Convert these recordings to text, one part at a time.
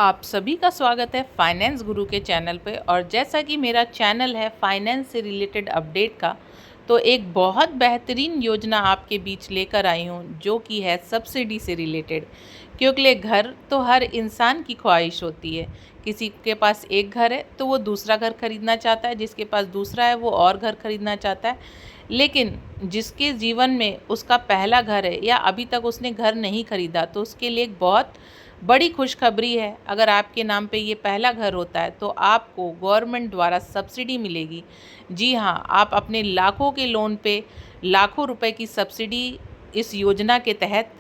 आप सभी का स्वागत है फाइनेंस गुरु के चैनल पे। और जैसा कि मेरा चैनल है फाइनेंस से रिलेटेड अपडेट का, तो एक बहुत बेहतरीन योजना आपके बीच लेकर आई हूँ जो कि है सब्सिडी से रिलेटेड। क्योंकि घर तो हर इंसान की ख्वाहिश होती है। किसी के पास एक घर है तो वो दूसरा घर खरीदना चाहता है, जिसके पास दूसरा है वो और घर खरीदना चाहता है। लेकिन जिसके जीवन में उसका पहला घर है या अभी तक उसने घर नहीं खरीदा, तो उसके लिए एक बहुत बड़ी खुशखबरी है। अगर आपके नाम पे ये पहला घर होता है तो आपको गवर्नमेंट द्वारा सब्सिडी मिलेगी। जी हाँ, आप अपने लाखों के लोन पे लाखों रुपए की सब्सिडी इस योजना के तहत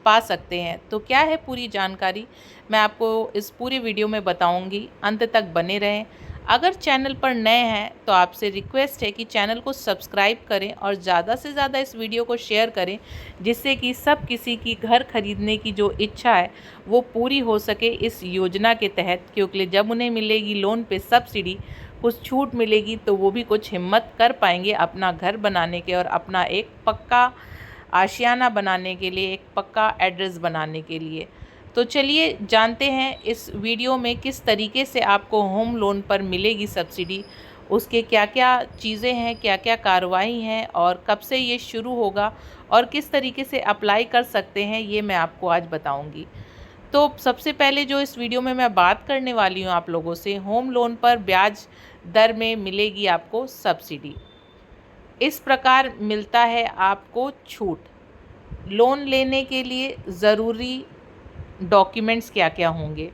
पा सकते हैं। तो क्या है पूरी जानकारी, मैं आपको इस पूरे वीडियो में बताऊंगी, अंत तक बने रहें। अगर चैनल पर नए हैं तो आपसे रिक्वेस्ट है कि चैनल को सब्सक्राइब करें और ज़्यादा से ज़्यादा इस वीडियो को शेयर करें, जिससे कि सब किसी की घर खरीदने की जो इच्छा है वो पूरी हो सके इस योजना के तहत। क्योंकि जब उन्हें मिलेगी लोन पे सब्सिडी, कुछ छूट मिलेगी, तो वो भी कुछ हिम्मत कर पाएंगे अपना घर बनाने के और अपना एक पक्का आशियाना बनाने के लिए, एक पक्का एड्रेस बनाने के लिए। तो चलिए जानते हैं इस वीडियो में किस तरीके से आपको होम लोन पर मिलेगी सब्सिडी, उसके क्या क्या चीज़ें हैं, क्या क्या कार्रवाई हैं और कब से ये शुरू होगा और किस तरीके से अप्लाई कर सकते हैं, ये मैं आपको आज बताऊंगी। तो सबसे पहले जो इस वीडियो में मैं बात करने वाली हूँ आप लोगों से, होम लोन पर ब्याज दर में मिलेगी आपको सब्सिडी। इस प्रकार मिलता है आपको छूट। लोन लेने के लिए ज़रूरी डॉक्यूमेंट्स क्या क्या होंगे,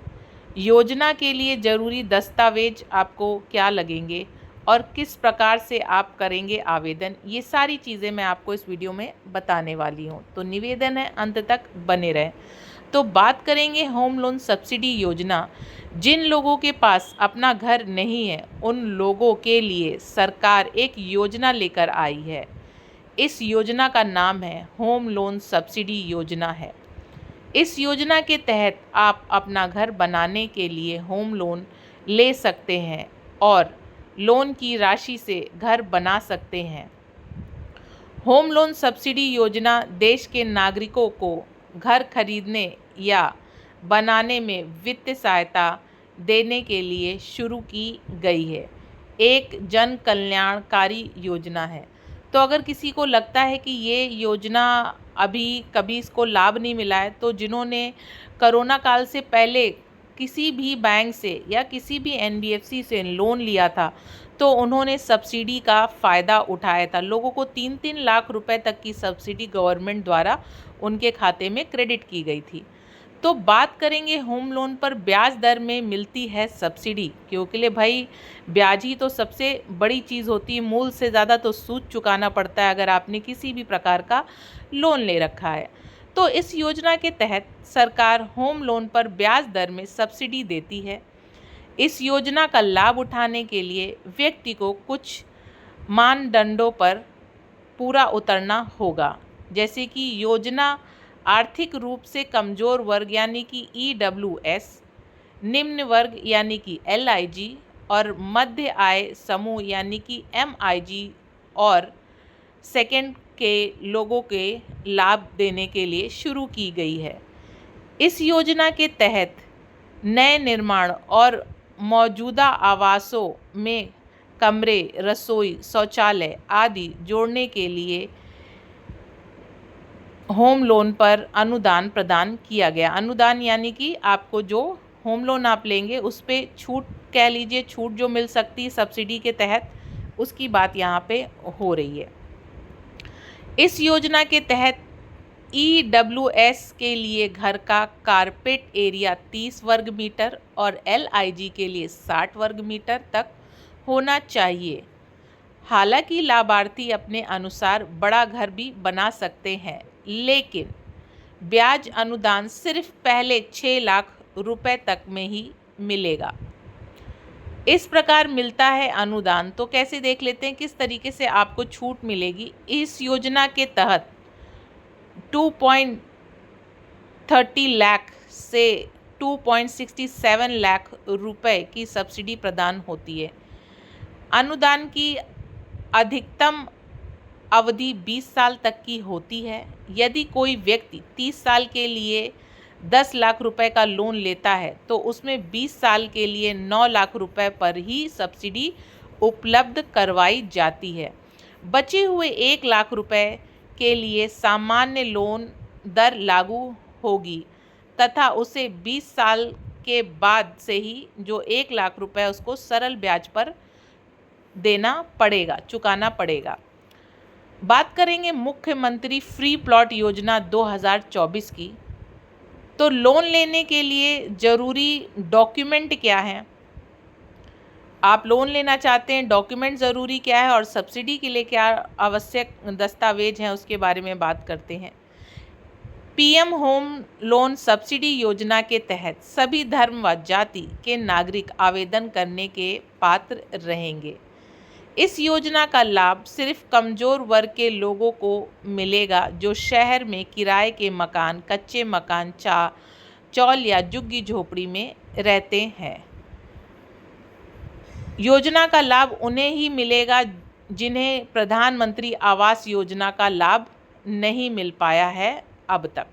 योजना के लिए ज़रूरी दस्तावेज आपको क्या लगेंगे और किस प्रकार से आप करेंगे आवेदन, ये सारी चीज़ें मैं आपको इस वीडियो में बताने वाली हूँ। तो निवेदन है अंत तक बने रहें। तो बात करेंगे होम लोन सब्सिडी योजना। जिन लोगों के पास अपना घर नहीं है उन लोगों के लिए सरकार एक योजना लेकर आई है। इस योजना का नाम है होम लोन सब्सिडी योजना है। इस योजना के तहत आप अपना घर बनाने के लिए होम लोन ले सकते हैं और लोन की राशि से घर बना सकते हैं। होम लोन सब्सिडी योजना देश के नागरिकों को घर खरीदने या बनाने में वित्तीय सहायता देने के लिए शुरू की गई है। एक जन कल्याणकारी योजना है। तो अगर किसी को लगता है कि ये योजना अभी कभी इसको लाभ नहीं मिला है, तो जिन्होंने कोरोना काल से पहले किसी भी बैंक से या किसी भी एनबीएफसी से लोन लिया था, तो उन्होंने सब्सिडी का फ़ायदा उठाया था। लोगों को 3-3 लाख रुपए तक की सब्सिडी गवर्नमेंट द्वारा उनके खाते में क्रेडिट की गई थी। तो बात करेंगे होम लोन पर ब्याज दर में मिलती है सब्सिडी। क्योंकि भाई ब्याज ही तो सबसे बड़ी चीज़ होती है, मूल से ज़्यादा तो सूद चुकाना पड़ता है अगर आपने किसी भी प्रकार का लोन ले रखा है। तो इस योजना के तहत सरकार होम लोन पर ब्याज दर में सब्सिडी देती है। इस योजना का लाभ उठाने के लिए व्यक्ति को कुछ मानदंडों पर पूरा उतरना होगा, जैसे कि योजना आर्थिक रूप से कमज़ोर वर्ग यानी कि EWS, निम्न वर्ग यानी कि LIG और मध्य आय समूह यानी कि MIG और सेकंड के लोगों के लाभ देने के लिए शुरू की गई है। इस योजना के तहत नए निर्माण और मौजूदा आवासों में कमरे, रसोई, शौचालय आदि जोड़ने के लिए होम लोन पर अनुदान प्रदान किया गया। अनुदान यानी कि आपको जो होम लोन आप लेंगे उस पे छूट, कह लीजिए छूट जो मिल सकती है सब्सिडी के तहत, उसकी बात यहाँ पे हो रही है। इस योजना के तहत EWS के लिए घर का कारपेट एरिया 30 वर्ग मीटर और LIG के लिए 60 वर्ग मीटर तक होना चाहिए। हालांकि लाभार्थी अपने अनुसार बड़ा घर भी बना सकते हैं, लेकिन ब्याज अनुदान सिर्फ पहले 6 लाख रुपए तक में ही मिलेगा। इस प्रकार मिलता है अनुदान। तो कैसे देख लेते हैं किस तरीके से आपको छूट मिलेगी। इस योजना के तहत 2.30 लाख से 2.67 लाख रुपए की सब्सिडी प्रदान होती है। अनुदान की अधिकतम अवधि 20 साल तक की होती है। यदि कोई व्यक्ति 30 साल के लिए 10 लाख रुपए का लोन लेता है तो उसमें 20 साल के लिए 9 लाख रुपए पर ही सब्सिडी उपलब्ध करवाई जाती है। बचे हुए 1 लाख रुपए के लिए सामान्य लोन दर लागू होगी तथा उसे 20 साल के बाद से ही जो 1 लाख रुपए उसको सरल ब्याज पर चुकाना पड़ेगा। बात करेंगे मुख्यमंत्री फ्री प्लॉट योजना 2024 की। तो लोन लेने के लिए ज़रूरी डॉक्यूमेंट क्या हैं? आप लोन लेना चाहते हैं, डॉक्यूमेंट ज़रूरी क्या है और सब्सिडी के लिए क्या आवश्यक दस्तावेज हैं, उसके बारे में बात करते हैं। पीएम होम लोन सब्सिडी योजना के तहत सभी धर्म व जाति के नागरिक आवेदन करने के पात्र रहेंगे। इस योजना का लाभ सिर्फ कमज़ोर वर्ग के लोगों को मिलेगा जो शहर में किराए के मकान, कच्चे मकान, चौल या झुग्गी झोपड़ी में रहते हैं। योजना का लाभ उन्हें ही मिलेगा जिन्हें प्रधानमंत्री आवास योजना का लाभ नहीं मिल पाया है अब तक।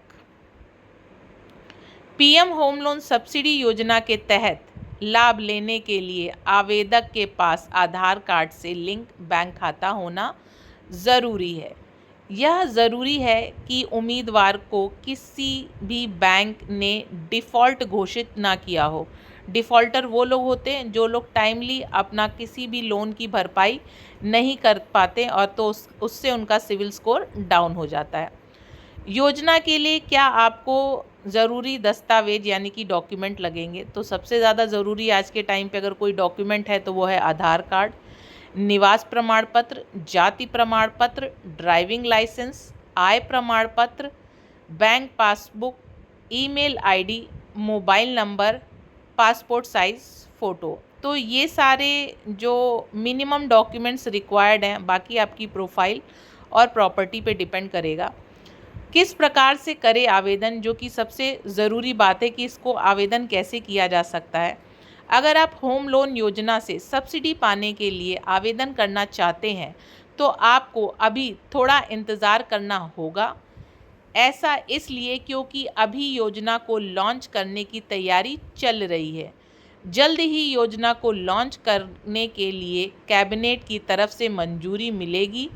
पीएम होम लोन सब्सिडी योजना के तहत लाभ लेने के लिए आवेदक के पास आधार कार्ड से लिंक बैंक खाता होना ज़रूरी है। यह ज़रूरी है कि उम्मीदवार को किसी भी बैंक ने डिफ़ॉल्ट घोषित ना किया हो। डिफ़ॉल्टर वो लोग होते हैं जो लोग टाइमली अपना किसी भी लोन की भरपाई नहीं कर पाते और तो उससे उनका सिविल स्कोर डाउन हो जाता है। योजना के लिए क्या आपको ज़रूरी दस्तावेज यानी कि डॉक्यूमेंट लगेंगे? तो सबसे ज़्यादा ज़रूरी आज के टाइम पे अगर कोई डॉक्यूमेंट है तो वो है आधार कार्ड, निवास प्रमाण पत्र, जाति प्रमाण पत्र, ड्राइविंग लाइसेंस, आय प्रमाण पत्र, bank passbook, email ID, mobile number, passport size photo. तो ये सारे जो मिनिमम डॉक्यूमेंट्स रिक्वायर्ड हैं, बाकी आपकी प्रोफाइल और प्रॉपर्टी पे डिपेंड करेगा। किस प्रकार से करें आवेदन, जो कि सबसे ज़रूरी बात है कि इसको आवेदन कैसे किया जा सकता है। अगर आप होम लोन योजना से सब्सिडी पाने के लिए आवेदन करना चाहते हैं तो आपको अभी थोड़ा इंतज़ार करना होगा। ऐसा इसलिए क्योंकि अभी योजना को लॉन्च करने की तैयारी चल रही है। जल्द ही योजना को लॉन्च करने के लिए कैबिनेट की तरफ से मंजूरी मिलेगी।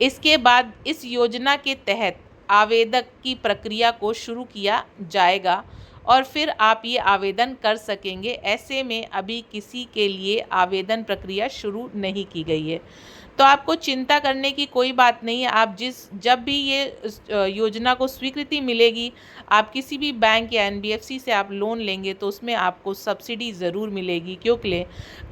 इसके बाद इस योजना के तहत आवेदक की प्रक्रिया को शुरू किया जाएगा और फिर आप ये आवेदन कर सकेंगे। ऐसे में अभी किसी के लिए आवेदन प्रक्रिया शुरू नहीं की गई है, तो आपको चिंता करने की कोई बात नहीं है। आप जब भी ये योजना को स्वीकृति मिलेगी, आप किसी भी बैंक या एनबीएफसी से आप लोन लेंगे तो उसमें आपको सब्सिडी ज़रूर मिलेगी, क्योंकि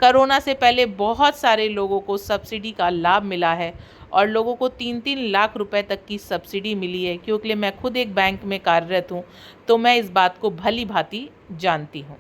कोरोना से पहले बहुत सारे लोगों को सब्सिडी का लाभ मिला है और लोगों को 3-3 लाख रुपए तक की सब्सिडी मिली है। क्योंकि मैं खुद एक बैंक में कार्यरत हूँ तो मैं इस बात को भली भांति जानती हूँ।